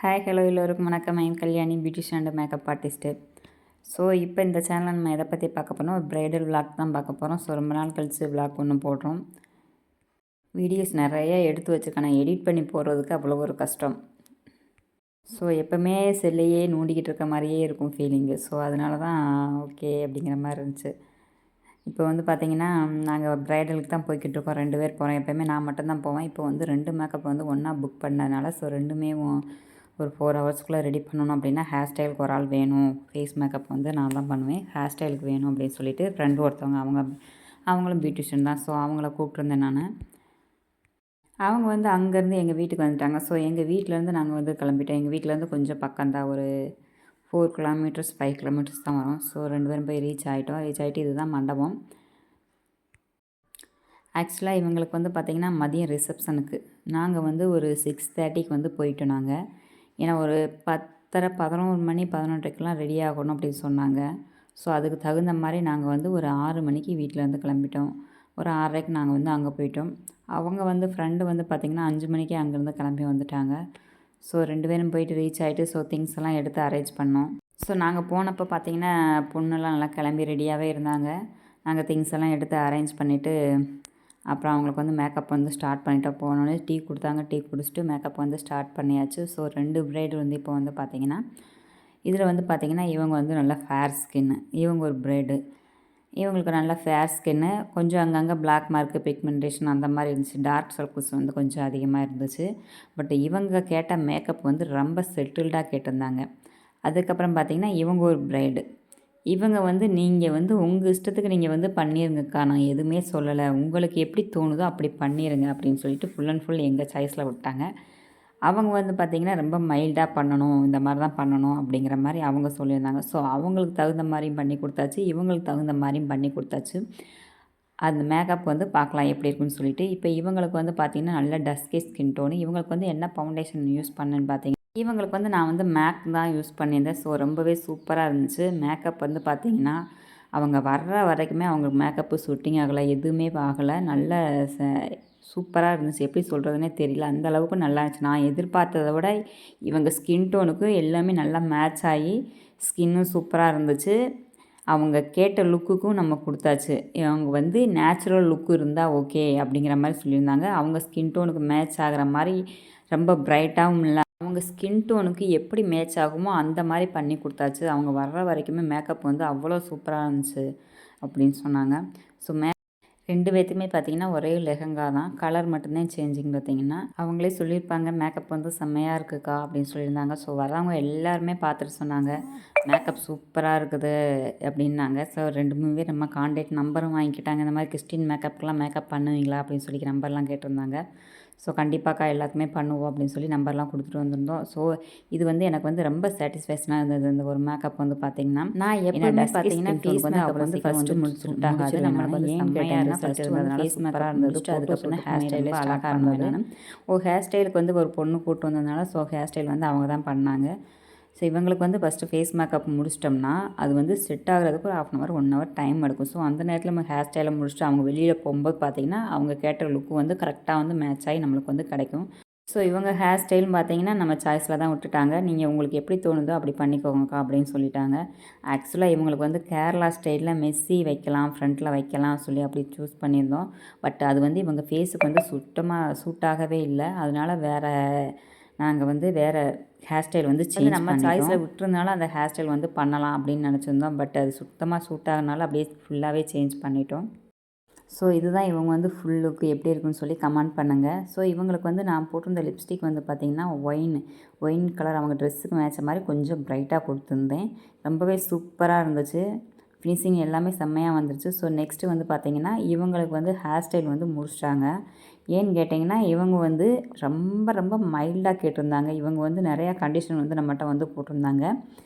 Hi hello எல்லோருக்கும் வணக்கம். I'm Kalyani, beautician and makeup artist. So இப்போ இந்த சேனலில் நம்ம எதை பற்றி பார்க்க போகிறோம், ஒரு ப்ரைடல் விளாக் தான் பார்க்க போகிறோம். ஸோ ரொம்ப நாள் கழித்து விளாக் ஒன்று போடுறோம். வீடியோஸ் நிறைய எடுத்து வச்சுருக்கேன். நான் எடிட் பண்ணி போடுறதுக்கு அவ்வளோ ஒரு கஷ்டம். ஸோ எப்போவுமே செல்லையே நோண்டிக்கிட்டு இருக்க மாதிரியே இருக்கும் ஃபீலிங்கு. ஸோ அதனால தான் ஓகே அப்படிங்கிற மாதிரி இருந்துச்சு. இப்போ வந்து பார்த்திங்கன்னா நாங்கள் ப்ரைடலுக்கு தான் போய்கிட்டு இருக்கோம். 2 பேர் போகிறோம். எப்போயுமே நான் மட்டும்தான் போவேன். இப்போ வந்து 2 மேக்கப் வந்து ஒன்றா புக் பண்ணதுனால ஸோ ரெண்டுமே ஒரு 4 ஹவர்ஸ்க்குள்ளே ரெடி பண்ணணும் அப்படின்னா ஹேர் ஸ்டைலுக்கு ஒரு ஆள் வேணும். ஃபேஸ் மேக்கப் வந்து நான் தான் பண்ணுவேன். ஹேர் ஸ்டைலுக்கு வேணும் அப்படின்னு சொல்லிட்டு ஃப்ரெண்டு ஒருத்தவங்க அவங்களும் பியூட்டிஷியன் தான். ஸோ அவங்கள கூப்பிட்ருந்தேன் நான். அவங்க வந்து அங்கேருந்து எங்கள் வீட்டுக்கு வந்துட்டாங்க. ஸோ எங்கள் வீட்டிலேருந்து நாங்கள் வந்து கிளம்பிட்டோம். எங்கள் வீட்டிலேருந்து கொஞ்சம் பக்கம்தான், ஒரு 4 கிலோமீட்டர்ஸ் 5 கிலோமீட்டர்ஸ் தான் வரும். ஸோ 2 பேரும் போய் ரீச் ஆகிட்டு இதுதான் மண்டபம். ஆக்சுவலாக இவங்களுக்கு வந்து பார்த்திங்கன்னா மதியம் ரிசப்ஷனுக்கு நாங்கள் வந்து ஒரு 6:30க்கு வந்து போயிட்டோம் நாங்கள். ஏன்னா ஒரு 10:30 11 மணி 11:30க்கெலாம் ரெடி ஆகணும் அப்படின்னு சொன்னாங்க. ஸோ அதுக்கு தகுந்த மாதிரி நாங்கள் வந்து ஒரு 6 மணிக்கு வீட்டிலேருந்து கிளம்பிட்டோம். ஒரு 6:30க்கு நாங்கள் வந்து அங்கே போயிட்டோம். அவங்க வந்து ஃப்ரெண்டு வந்து பார்த்திங்கன்னா 5 மணிக்கே அங்கேருந்து கிளம்பி வந்துட்டாங்க. ஸோ 2 பேரும் போயிட்டு ரீச் ஆகிட்டு ஸோ திங்ஸ் எல்லாம் எடுத்து அரேஞ்ச் பண்ணோம். ஸோ நாங்கள் போனப்போ பார்த்திங்கன்னா பொண்ணுலாம் நல்லா கிளம்பி ரெடியாகவே இருந்தாங்க. நாங்கள் திங்ஸ் எல்லாம் எடுத்து அரேஞ்ச் பண்ணிவிட்டு அப்புறம் அவங்களுக்கு வந்து மேக்கப் வந்து ஸ்டார்ட் பண்ணிவிட்டு போனோடனே டீ கொடுத்தாங்க. டீ குடிச்சிட்டு மேக்கப் வந்து ஸ்டார்ட் பண்ணியாச்சு. ஸோ 2 ப்ரைடு வந்து இப்போ வந்து பார்த்திங்கன்னா இதில் வந்து பார்த்திங்கன்னா இவங்க வந்து நல்லா ஃபேர் ஸ்கின்னு. இவங்க ஒரு ப்ரைடு. இவங்களுக்கு நல்லா ஃபேர் ஸ்கின்னு. கொஞ்சம் அங்கங்கே பிளாக் மார்க்கு பிக்மெண்டேஷன் அந்த மாதிரி இருந்துச்சு. டார்க் சர்க்கிள்ஸ் வந்து கொஞ்சம் அதிகமாக இருந்துச்சு. பட் இவங்க கேட்ட மேக்கப் வந்து ரொம்ப செட்டில்டாக கேட்டிருந்தாங்க. அதுக்கப்புறம் பார்த்திங்கன்னா இவங்க ஒரு ப்ரைடு. இவங்க வந்து நீங்கள் வந்து உங்கள் இஷ்டத்துக்கு நீங்கள் வந்து பண்ணிடுங்கக்கா, நான் எதுவுமே சொல்லலை, உங்களுக்கு எப்படி தோணுதோ அப்படி பண்ணிடுங்க அப்படின்னு சொல்லிட்டு ஃபுல் அண்ட் ஃபுல் எங்கள் சாய்ஸில் விட்டாங்க. அவங்க வந்து பார்த்திங்கன்னா ரொம்ப மைல்டாக பண்ணணும், இந்த மாதிரி தான் பண்ணணும் அப்படிங்கிற மாதிரி அவங்க சொல்லியிருந்தாங்க. ஸோ அவங்களுக்கு தகுந்த மாதிரியும் பண்ணி கொடுத்தாச்சு, இவங்களுக்கு தகுந்த மாதிரியும் பண்ணி கொடுத்தாச்சு. அந்த மேக்கப் வந்து பார்க்கலாம் எப்படி இருக்குன்னு சொல்லிட்டு. இப்போ இவங்களுக்கு வந்து பார்த்திங்கன்னா நல்ல டஸ்கி ஸ்கின் டோனு. இவங்களுக்கு வந்து என்ன ஃபவுண்டேஷன் யூஸ் பண்ணேன்னு பார்த்தீங்கன்னா இவங்களுக்கு வந்து நான் வந்து மேக் தான் யூஸ் பண்ணியிருந்தேன். ஸோ ரொம்பவே சூப்பராக இருந்துச்சு. மேக்கப் வந்து பார்த்திங்கன்னா அவங்க வர்ற வரைக்குமே அவங்களுக்கு மேக்கப்பு ஷூட்டிங் ஆகலை, எதுவுமே ஆகலை. நல்ல சூப்பராக இருந்துச்சு. எப்படி சொல்கிறதுனே தெரியல, அந்த அளவுக்கு நல்லா இருந்துச்சு. நான் எதிர்பார்த்ததை விட இவங்க ஸ்கின் டோனுக்கு எல்லாமே நல்லா மேட்ச் ஆகி ஸ்கின்னும் சூப்பராக இருந்துச்சு. அவங்க கேட்ட லுக்குக்கும் நம்ம கொடுத்தாச்சு. அவங்க வந்து நேச்சுரல் லுக்கு இருந்தால் ஓகே அப்படிங்கிற மாதிரி சொல்லியிருந்தாங்க. அவங்க ஸ்கின் டோனுக்கு மேட்ச் ஆகிற மாதிரி ரொம்ப ப்ரைட்டாகவும் இல்லை, அவங்க ஸ்கின் டோனுக்கு எப்படி மேட்ச் ஆகுமோ அந்த மாதிரி பண்ணி கொடுத்தாச்சு. அவங்க வர்ற வரைக்குமே மேக்கப் வந்து அவ்வளோ சூப்பராக இருந்துச்சு அப்படின்னு சொன்னாங்க. ஸோ 2 பேர்த்துக்குமே பார்த்திங்கன்னா ஒரே லெஹங்கா தான், கலர் மட்டும்தான் சேஞ்சிங். பார்த்திங்கன்னா அவங்களே சொல்லியிருப்பாங்க மேக்கப் வந்து செம்மையாக இருக்குக்கா அப்படின்னு சொல்லியிருந்தாங்க. ஸோ வரவங்க எல்லாருமே பார்த்துட்டு சொன்னாங்க மேக்கப் சூப்பராக இருக்குது அப்படின்னாங்க. ஸோ 2 3 பேர் நம்ம கான்டாக்ட் நம்பரும் வாங்கிக்கிட்டாங்க. இந்த மாதிரி கிறிஸ்டின் மேக்கப்லாம் மேக்கப் பண்ணுவீங்களா அப்படின்னு சொல்லி நம்பர்லாம் கேட்டிருந்தாங்க. ஸோ கண்டிப்பாக்கா எல்லாத்துக்குமே பண்ணுவோம் அப்படின்னு சொல்லி நம்பர்லாம் கொடுத்துட்டு வந்திருந்தோம். ஸோ இது வந்து எனக்கு வந்து ரொம்ப சாட்டிஸ்ஃபேக்ஷனாக இருந்தது. இந்த ஒரு மேக்கப் வந்து பார்த்திங்கன்னா நான் எப்போயுமே பார்த்திங்கன்னா ஃபேஸ் மேக்கப் வந்து ஃபஸ்ட்டு முடிச்சுட்டாகாது. நம்மளுக்கு வந்து ஏன் கேட்டாங்கன்னா ஃபஸ்ட்டு வந்து ஃபேஸ் மேக்கப் இருந்தது. அதுக்கப்புறம் ஹேர் ஸ்டைல் ரொம்ப அழகாக இருந்தது. நான் ஹேர் ஸ்டைலுக்கு வந்து ஒரு பொண்ணு கூப்பிட்டு வந்ததுனால ஸோ ஹேர் ஸ்டைல் வந்து அவங்க தான் பண்ணாங்க. ஸோ இவங்களுக்கு வந்து ஃபஸ்ட்டு ஃபேஸ் மேக்கப் முடிச்சிட்டோம்னா அது வந்து செட் ஆகிறதுக்கு ஒரு 1/2 hour 1 hour டைம் எடுக்கும். ஸோ அந்த நேரத்தில் நம்ம ஹேர் ஸ்டைலை முடிச்சுட்டு அவங்க வெளியில் போகும்போது பார்த்திங்கன்னா அவங்க கேட்ட லுக்கு வந்து கரெக்டாக வந்து மேட்ச் ஆகி நம்மளுக்கு வந்து கிடைக்கும். ஸோ இவங்க ஹேர் ஸ்டைல்னு பார்த்திங்கன்னா நம்ம சாய்ஸில் தான் விட்டுட்டாங்க. நீங்கள் உங்களுக்கு எப்படி தோணுதோ அப்படி பண்ணிக்கோங்கக்கா அப்படின்னு சொல்லிட்டாங்க. ஆக்சுவலாக இவங்களுக்கு வந்து கேரளா ஸ்டைலில் மெஸ்ஸி வைக்கலாம், ஃப்ரண்ட்டில் வைக்கலாம் சொல்லி அப்படி சூஸ் பண்ணியிருந்தோம். பட் அது வந்து இவங்க ஃபேஸுக்கு வந்து சுத்தமாக சூட் ஆகவே இல்லை. அதனால் நாங்கள் வந்து வேறு ஹேர் ஸ்டைல் வந்து சேஞ்ச் நம்ம சாய்ஸில் விட்டுருந்தாலும் அந்த ஹேர் ஸ்டைல் வந்து பண்ணலாம் அப்படின்னு நினச்சிருந்தோம். பட் அது சுத்தமாக சூட் ஆகிறனால அப்படியே ஃபுல்லாகவே சேஞ்ச் பண்ணிட்டோம். ஸோ இதுதான் இவங்க வந்து ஃபுல் லுக்கு எப்படி இருக்குன்னு சொல்லி கமெண்ட் பண்ணுங்கள். ஸோ இவங்களுக்கு வந்து நான் போட்டிருந்த லிப்ஸ்டிக் வந்து பார்த்திங்கன்னா ஒயின் கலர் அவங்க ட்ரெஸ்ஸுக்கு மேட்ச மாதிரி கொஞ்சம் ப்ரைட்டாக கொடுத்துருந்தேன். ரொம்பவே சூப்பராக இருந்துச்சு. ஃபினிஷிங் எல்லாமே செம்மையாக வந்துருச்சு. ஸோ நெக்ஸ்ட்டு வந்து பார்த்திங்கன்னா இவங்களுக்கு வந்து ஹேர் ஸ்டைல் வந்து முடிச்சிட்டாங்க. ஏன்னு கேட்டிங்கன்னா இவங்க வந்து ரொம்ப ரொம்ப மைல்டாக கேட்டிருந்தாங்க. இவங்க வந்து நிறையா கண்டிஷன் வந்து நம்மகிட்ட வந்து போட்டிருந்தாங்க.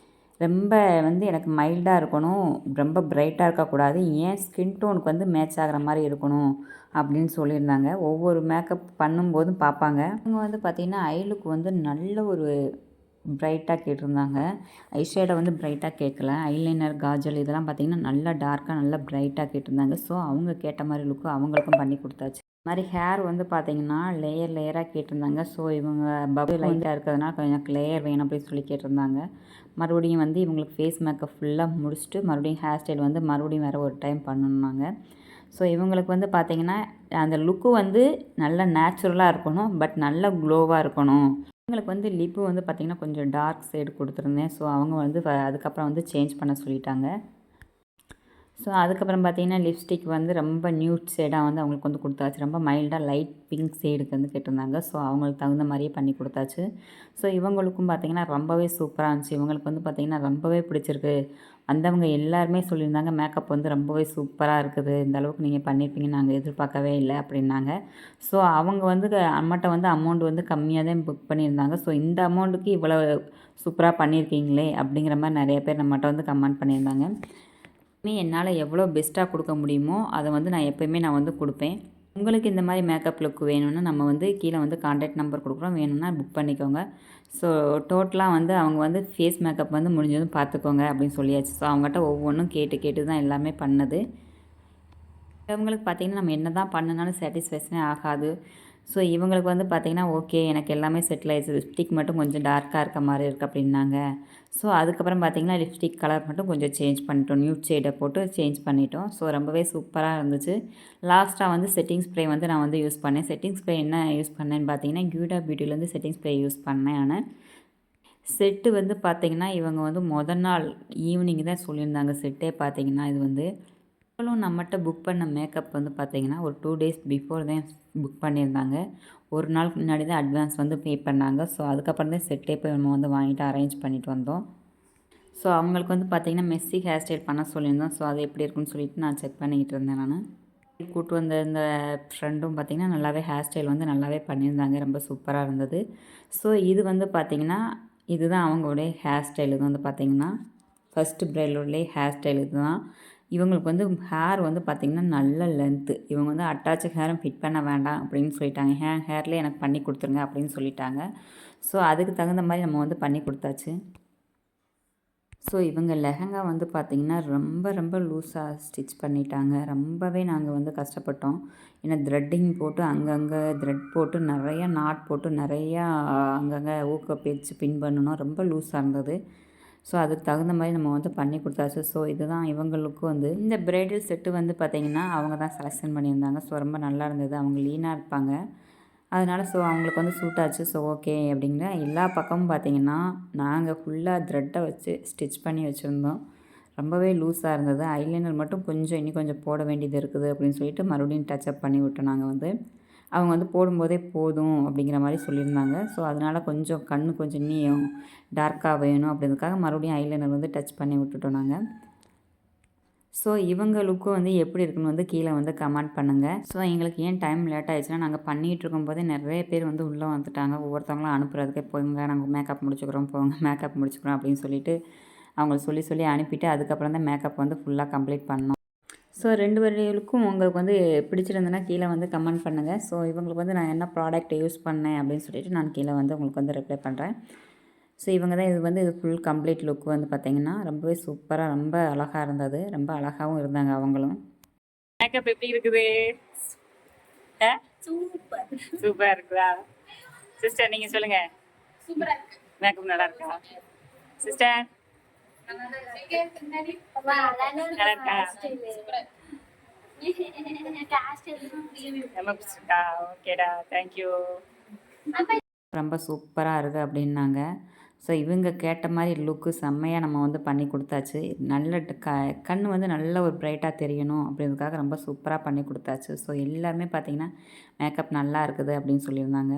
ரொம்ப வந்து எனக்கு மைல்டாக இருக்கணும், ரொம்ப ப்ரைட்டாக இருக்கக்கூடாது, ஏன் ஸ்கின் டோனுக்கு வந்து மேட்ச் ஆகிற மாதிரி இருக்கணும் அப்படின்னு சொல்லியிருந்தாங்க. ஒவ்வொரு மேக்கப் பண்ணும்போதும் பார்ப்பாங்க. இவங்க வந்து பார்த்திங்கன்னா ஐலுக்கு வந்து நல்ல ஒரு ப்ரைட்டாக கேட்டிருந்தாங்க. ஐஷேடை வந்து ப்ரைட்டாக கேட்கல. ஐலைனர், காஜல் இதெல்லாம் பார்த்திங்கன்னா நல்லா டார்க்காக நல்லா ப்ரைட்டாக கேட்டிருந்தாங்க. ஸோ அவங்க கேட்ட மாதிரி லுக்கு அவங்களுக்கும் பண்ணி கொடுத்தாச்சு. மாதிரி ஹேர் வந்து பார்த்திங்கன்னா லேயராக கேட்டிருந்தாங்க. ஸோ இவங்க பபுள் லைட்டாக இருக்கிறதுனால கொஞ்சம் எனக்கு லேயர் வேணும் அப்படின்னு சொல்லி கேட்டிருந்தாங்க. மறுபடியும் வந்து இவங்களுக்கு ஃபேஸ் மேக்கப் ஃபுல்லாக முடிச்சுட்டு மறுபடியும் ஹேர் ஸ்டைல் வந்து மறுபடியும் வேறு ஒரு டைம் பண்ணணுன்னாங்க. ஸோ இவங்களுக்கு வந்து பார்த்திங்கன்னா அந்த லுக்கு வந்து நல்ல நேச்சுரலாக இருக்கணும், பட் நல்ல க்ளோவாக இருக்கணும். இவங்களுக்கு வந்து லிப்பு வந்து பார்த்திங்கன்னா கொஞ்சம் டார்க் சைடு கொடுத்துருந்தேன். ஸோ அவங்க வந்து அதுக்கப்புறம் வந்து சேஞ்ச் பண்ண சொல்லிட்டாங்க. ஸோ அதுக்கப்புறம் பார்த்திங்கன்னா லிப்ஸ்டிக் வந்து ரொம்ப நியூட் ஷேடாக வந்து அவங்களுக்கு வந்து கொடுத்தாச்சு. ரொம்ப மைல்டாக லைட் பிங்க் ஷேடுக்கு வந்து கேட்டிருந்தாங்க. ஸோ அவங்களுக்கு தகுந்த மாதிரியே பண்ணி கொடுத்தாச்சு. ஸோ இவங்களுக்கும் பார்த்திங்கன்னா ரொம்பவே சூப்பராக இருந்துச்சு. இவங்களுக்கு வந்து பார்த்திங்கன்னா ரொம்பவே பிடிச்சிருக்கு. வந்தவங்க எல்லாருமே சொல்லியிருந்தாங்க, மேக்கப் வந்து ரொம்பவே சூப்பராக இருக்குது, இந்த அளவுக்கு நீங்கள் பண்ணியிருப்பீங்கன்னு நாங்கள் எதிர்பார்க்கவே இல்லை அப்படின்னாங்க. ஸோ அவங்க வந்து நம்மகிட்ட வந்து அமௌண்ட் வந்து கம்மியாக தான் புக் பண்ணியிருந்தாங்க. ஸோ இந்த அமௌண்ட்டுக்கு இவ்வளோ சூப்பராக பண்ணியிருக்கீங்களே அப்படிங்கிற மாதிரி நிறைய பேர் நம்மகிட்ட வந்து கமெண்ட் பண்ணியிருந்தாங்க. என்னால் எவ்வளோ பெஸ்ட்டாக கொடுக்க முடியுமோ அதை வந்து நான் வந்து கொடுப்பேன். உங்களுக்கு இந்த மாதிரி மேக்கப் லுக் வேணும்னா நம்ம வந்து கீழே வந்து கான்டாக்ட் நம்பர் கொடுக்குறோம், வேணும்னா புக் பண்ணிக்கோங்க. ஸோ டோட்டலாக வந்து அவங்க வந்து ஃபேஸ் மேக்கப் வந்து முடிஞ்சதும் பார்த்துக்கோங்க அப்படின்னு சொல்லியாச்சு. ஸோ அவங்ககிட்ட ஒவ்வொன்றும் கேட்டு தான் எல்லாமே பண்ணது. அவங்களுக்கு பார்த்திங்கன்னா நம்ம என்ன தான் பண்ணினாலும் சாட்டிஸ்ஃபேக்ஷனே ஆகாது. ஸோ இவங்களுக்கு வந்து பார்த்திங்கன்னா ஓகே எனக்கு எல்லாமே செட்டில் ஆயிடுச்சு, லிப்ஸ்டிக் மட்டும் கொஞ்சம் டார்க்காக இருக்க மாதிரி இருக்குது அப்படின்னாங்க. ஸோ அதுக்கப்புறம் பார்த்திங்கன்னா லிப்ஸ்டிக் கலர் மட்டும் கொஞ்சம் சேஞ்ச் பண்ணிட்டோம், நியூட் ஷேடை போட்டு சேஞ்ச் பண்ணிட்டோம். ஸோ ரொம்பவே சூப்பராக இருந்துச்சு. லாஸ்ட்டாக வந்து செட்டிங் ஸ்ப்ரே வந்து நான் வந்து யூஸ் பண்ணேன். செட்டிங் ஸ்ப்ரே என்ன யூஸ் பண்ணேன்னு பார்த்தீங்கன்னா கியூடா பியூட்டிலேருந்து செட்டிங் ஸ்ப்ரே யூஸ் பண்ணேன். ஆனால் செட்டு வந்து பார்த்திங்கன்னா இவங்க வந்து நாள் ஈவினிங் தான் சொல்லியிருந்தாங்க. செட்டே பார்த்திங்கன்னா இது வந்து நம்மகிட்ட புக் பண்ண மேக்கப் வந்து பார்த்திங்கன்னா ஒரு 2 டேஸ் பிஃபோர் தான் புக் பண்ணியிருந்தாங்க. ஒரு நாளுக்கு முன்னாடி தான் அட்வான்ஸ் வந்து பே பண்ணாங்க. ஸோ அதுக்கப்புறம் தான் செட்டே போய் நம்ம வந்து வாங்கிட்டு அரேஞ்ச் பண்ணிட்டு வந்தோம். ஸோ அவங்களுக்கு வந்து பார்த்திங்கன்னா மெஸ்ஸி ஹேர் ஸ்டைல் பண்ண சொல்லியிருந்தோம். ஸோ அது எப்படி இருக்குன்னு சொல்லிட்டு நான் செக் பண்ணிக்கிட்டு இருந்தேன். நான் கூட்டு வந்த இந்த ஃப்ரெண்டும் பார்த்திங்கன்னா நல்லாவே ஹேர் ஸ்டைல் வந்து நல்லாவே பண்ணியிருந்தாங்க, ரொம்ப சூப்பராக இருந்தது. ஸோ இது வந்து பார்த்திங்கன்னா இதுதான் அவங்களுடைய ஹேர் ஸ்டைல். இது வந்து பார்த்திங்கன்னா ஃபஸ்ட்டு பிரைடலுடைய ஹேர் ஸ்டைல் இது தான். இவங்களுக்கு வந்து ஹேர் வந்து பார்த்திங்கன்னா நல்ல லென்த்து. இவங்க வந்து அட்டாச் ஹேரும் ஃபிட் பண்ண வேண்டாம் அப்படின்னு சொல்லிட்டாங்க. ஹேர்லேயே எனக்கு பண்ணி கொடுத்துருங்க அப்படின்னு சொல்லிட்டாங்க. ஸோ அதுக்கு தகுந்த மாதிரி நம்ம வந்து பண்ணி கொடுத்தாச்சு. ஸோ இவங்க லெஹங்கா வந்து பார்த்திங்கன்னா ரொம்ப லூஸாக ஸ்டிச் பண்ணிட்டாங்க. ரொம்பவே நாங்கள் வந்து கஷ்டப்பட்டோம். ஏன்னா த்ரெட்டிங் போட்டு அங்கங்கே த்ரெட் போட்டு நிறையா நாட் போட்டு நிறையா அங்கங்கே ஊக்க பிச்சு பின் பண்ணணும். ரொம்ப லூஸாக இருந்தது. ஸோ அதுக்கு தகுந்த மாதிரி நம்ம வந்து பண்ணி கொடுத்தாச்சு. ஸோ இதுதான் இவங்களுக்கு வந்து இந்த பிரைடல் செட்டு வந்து பார்த்திங்கன்னா அவங்க தான் செலெக்ஷன் பண்ணியிருந்தாங்க. ஸோ ரொம்ப நல்லா இருந்தது. அவங்க லீனாக இருப்பாங்க, அதனால் ஸோ அவங்களுக்கு வந்து சூட் ஆச்சு. ஸோ ஓகே அப்படிங்கிற எல்லா பக்கமும் பார்த்திங்கன்னா நாங்கள் ஃபுல்லாக த்ரெட்டை வச்சு ஸ்டிச் பண்ணி வச்சுருந்தோம். ரொம்பவே லூஸாக இருந்தது. ஐலைனர் மட்டும் இன்னும் கொஞ்சம் போட வேண்டியது இருக்குது அப்படின்னு சொல்லிட்டு மறுபடியும் டச்சப் பண்ணி விட்டோம். நாங்கள் வந்து அவங்க வந்து போடும்போதே போதும் அப்படிங்கிற மாதிரி சொல்லியிருந்தாங்க. ஸோ அதனால் கொஞ்சம் கொஞ்சம் இன்னும் டார்க்காக வேணும் அப்படின்றதுக்காக மறுபடியும் ஐலைனர் வந்து டச் பண்ணி விட்டுட்டோம் நாங்கள். ஸோ இவங்க லுக்கும் வந்து எப்படி இருக்குன்னு வந்து கீழே வந்து கமெண்ட் பண்ணுங்கள். ஸோ எங்களுக்கு ஏன் டைம் லேட் ஆகிடுச்சுன்னா நாங்கள் பண்ணிகிட்டு இருக்கும்போதே நிறைய பேர் வந்து உள்ளே வந்துட்டாங்க. ஒவ்வொருத்தவங்களும் அனுப்புறதுக்கே போங்க நாங்கள் மேக்கப் முடிச்சுக்கிறோம், போங்க மேக்கப் முடிச்சுக்கிறோம் அப்படின்னு சொல்லிட்டு அவங்க சொல்லி அனுப்பிட்டு அதுக்கப்புறம் தான் மேக்கப் வந்து ஃபுல்லாக கம்ப்ளீட் பண்ணோம். ஸோ 2 பேருக்கும் உங்களுக்கு வந்து பிடிச்சிருந்ததுன்னா கீழே வந்து கமெண்ட் பண்ணுங்கள். ஸோ இவங்களுக்கு வந்து நான் என்ன ப்ராடக்ட் யூஸ் பண்ணேன் அப்படின்னு சொல்லிட்டு நான் கீழே வந்து உங்களுக்கு வந்து ரிப்ளை பண்ணுறேன். ஸோ இவங்க தான் இது ஃபுல் கம்ப்ளீட் லுக் வந்து பார்த்திங்கன்னா ரொம்பவே சூப்பராக ரொம்ப அழகாக இருந்தது. ரொம்ப அழகாகவும் இருந்தாங்க அவங்களும். மேக்கப் எப்படி இருக்குது? சூப்பராக இருக்குதா சிஸ்டர்? நீங்கள் சொல்லுங்கள். சூப்பராக இருக்கு. மேக்கப் நல்லா இருக்கா சிஸ்டர்? ரொம்ப சூப்பராக இருக்குது அப்படின்னாங்க. ஸோ இவங்க கேட்ட மாதிரி லுக்கு செம்மையாக நம்ம வந்து பண்ணி கொடுத்தாச்சு. நல்ல கண் வந்து நல்ல ஒரு பிரைட்டாக தெரியணும் அப்படின்றதுக்காக ரொம்ப சூப்பராக பண்ணி கொடுத்தாச்சு. ஸோ எல்லாருமே பார்த்திங்கன்னா மேக்கப் நல்லா இருக்குது அப்படின்னு சொல்லியிருந்தாங்க.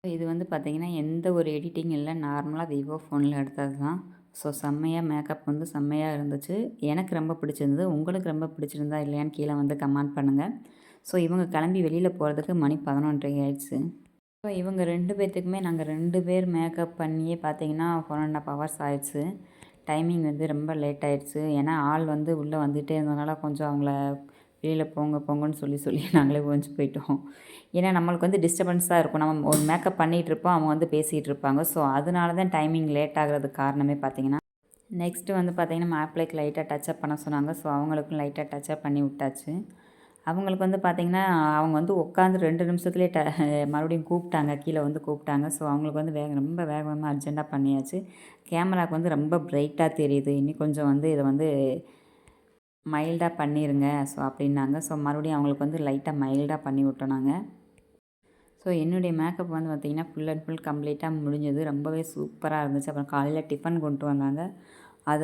இது வந்து பார்த்திங்கன்னா எந்த ஒரு எடிட்டிங் இல்லை, நார்மலாக விவோ ஃபோனில் எடுத்தது தான். ஸோ செம்மையாக மேக்கப் வந்து செம்மையாக இருந்துச்சு. எனக்கு ரொம்ப பிடிச்சிருந்தது. உங்களுக்கு ரொம்ப பிடிச்சிருந்தா இல்லையான்னு கீழே வந்து கமெண்ட் பண்ணுங்கள். ஸோ இவங்க கிளம்பி வெளியில் போகிறதுக்கு மணி 11:30 ஆயிடுச்சு. ஸோ இவங்க 2 பேர்த்துக்குமே நாங்கள் 2 பேர் மேக்கப் பண்ணியே பார்த்திங்கன்னா 1.5 ஹவர்ஸ் ஆயிடுச்சு. டைமிங் வந்து ரொம்ப லேட் ஆயிடுச்சு. ஏன்னா ஆள் வந்து உள்ளே வந்துகிட்டே இருந்ததுனால கொஞ்சம் அவங்கள வெளியில் போங்கன்னு சொல்லி நாங்களே ஓஞ்சி போயிட்டோம். ஏன்னா நம்மளுக்கு வந்து டிஸ்டர்பன்ஸாக இருக்கும். நம்ம ஒரு மேக்கப் பண்ணிகிட்ருப்போம், அவங்க வந்து பேசிகிட்டு இருப்பாங்க. ஸோ அதனால தான் டைமிங் லேட் ஆகிறதுக்கு காரணமே பார்த்திங்கன்னா. நெக்ஸ்ட்டு வந்து பார்த்திங்கன்னா மேப்லேக்கு லைட்டாக டச்சப் பண்ண சொன்னாங்க. ஸோ அவங்களுக்கும் லைட்டாக டச்சப் பண்ணி விட்டாச்சு. அவங்களுக்கு வந்து பார்த்திங்கன்னா, அவங்க வந்து உட்காந்து 2 நிமிஷத்துலேயே மறுபடியும் கூப்பிட்டாங்க. கீழ வந்து கூப்பிட்டாங்க. ஸோ, அவங்களுக்கு வந்து ரொம்ப வேகமா அர்ஜென்ட்டா பண்ணியாச்சு. கேமராவுக்கு வந்து ரொம்ப பிரைட்டா தெரியுது. இன்னும் கொஞ்சம் வந்து இத வந்து மைல்டா பண்ணிருங்க. ஸோ, அப்டின்னாங்க. ஸோ, மறுபடியும் அவங்களுக்கு வந்து லைட்டா மைல்டா பண்ணி விட்டோம் நாங்க. ஸோ, என்னுடைய மேக்கப் வந்து பார்த்திங்கன்னா, ஃபுல் அண்ட் ஃபுல் கம்ப்ளீட்டா முடிஞ்சது. ரொம்பவே சூப்பரா இருந்துச்சு. அப்புறம் காலையில டிஃபன் கொண்டு வந்தாங்க.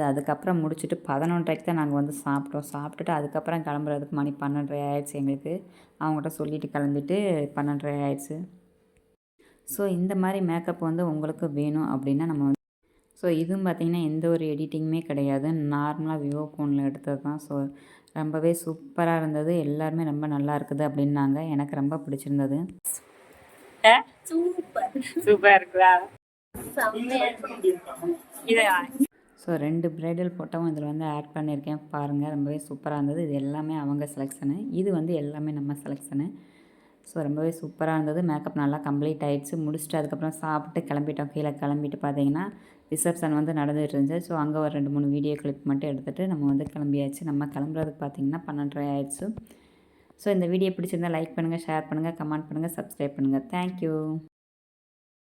அதுக்கப்புறம் முடிச்சுட்டு 11:30க்கு தான் நாங்கள் வந்து சாப்பிட்டோம். சாப்பிட்டுட்டு அதுக்கப்புறம் கிளம்புறதுக்கு மணி 12:30 ஆயிடுச்சு எங்களுக்கு. அவங்ககிட்ட சொல்லிவிட்டு கிளம்பிட்டு 12:30 ஆயிடுச்சு. ஸோ, இந்த மாதிரி மேக்கப் வந்து உங்களுக்கு வேணும் அப்படின்னா நம்ம வந்து ஸோ, இதுவும் பார்த்திங்கன்னா எந்த ஒரு எடிட்டிங்குமே கிடையாது. நார்மலாக விவோ ஃபோனில் எடுத்தது தான். ஸோ, ரொம்பவே சூப்பராக இருந்தது. எல்லாருமே ரொம்ப நல்லா இருக்குது அப்படின்னாங்க. எனக்கு ரொம்ப பிடிச்சிருந்தது. சூப்பராக இருக்குதா? ஸோ 2 பிரைடல் ஃபோட்டோவும் இதில் வந்து ஆட் பண்ணியிருக்கேன் பாருங்கள். ரொம்பவே சூப்பராக இருந்தது. இது எல்லாமே அவங்க செலெக்ஷனு. இது வந்து எல்லாமே நம்ம செலெக்ஷனு. ஸோ ரொம்பவே சூப்பராக இருந்தது. மேக்கப் நல்லா கம்ப்ளீட் ஆகிடுச்சு. முடிச்சுட்டு அதுக்கப்புறம் சாப்பிட்டு கிளம்பிட்டோம். கீழே கிளம்பிட்டு பார்த்தீங்கன்னா ரிசப்ஷன் வந்து நடந்துகிட்டு இருந்துச்சு. ஸோ அங்கே ஒரு 2, 3 வீடியோ கிளிப் மட்டும் எடுத்துகிட்டு நம்ம வந்து கிளம்பியாச்சு. நம்ம கிளம்புறதுக்கு பார்த்திங்கன்னா 12:30 ஆயிடுச்சு. ஸோ இந்த வீடியோ பிடிச்சிருந்தால் லைக் பண்ணுங்கள், ஷேர் பண்ணுங்கள், கமெண்ட் பண்ணுங்கள், சப்ஸ்கிரைப் பண்ணுங்கள். தேங்க்யூ.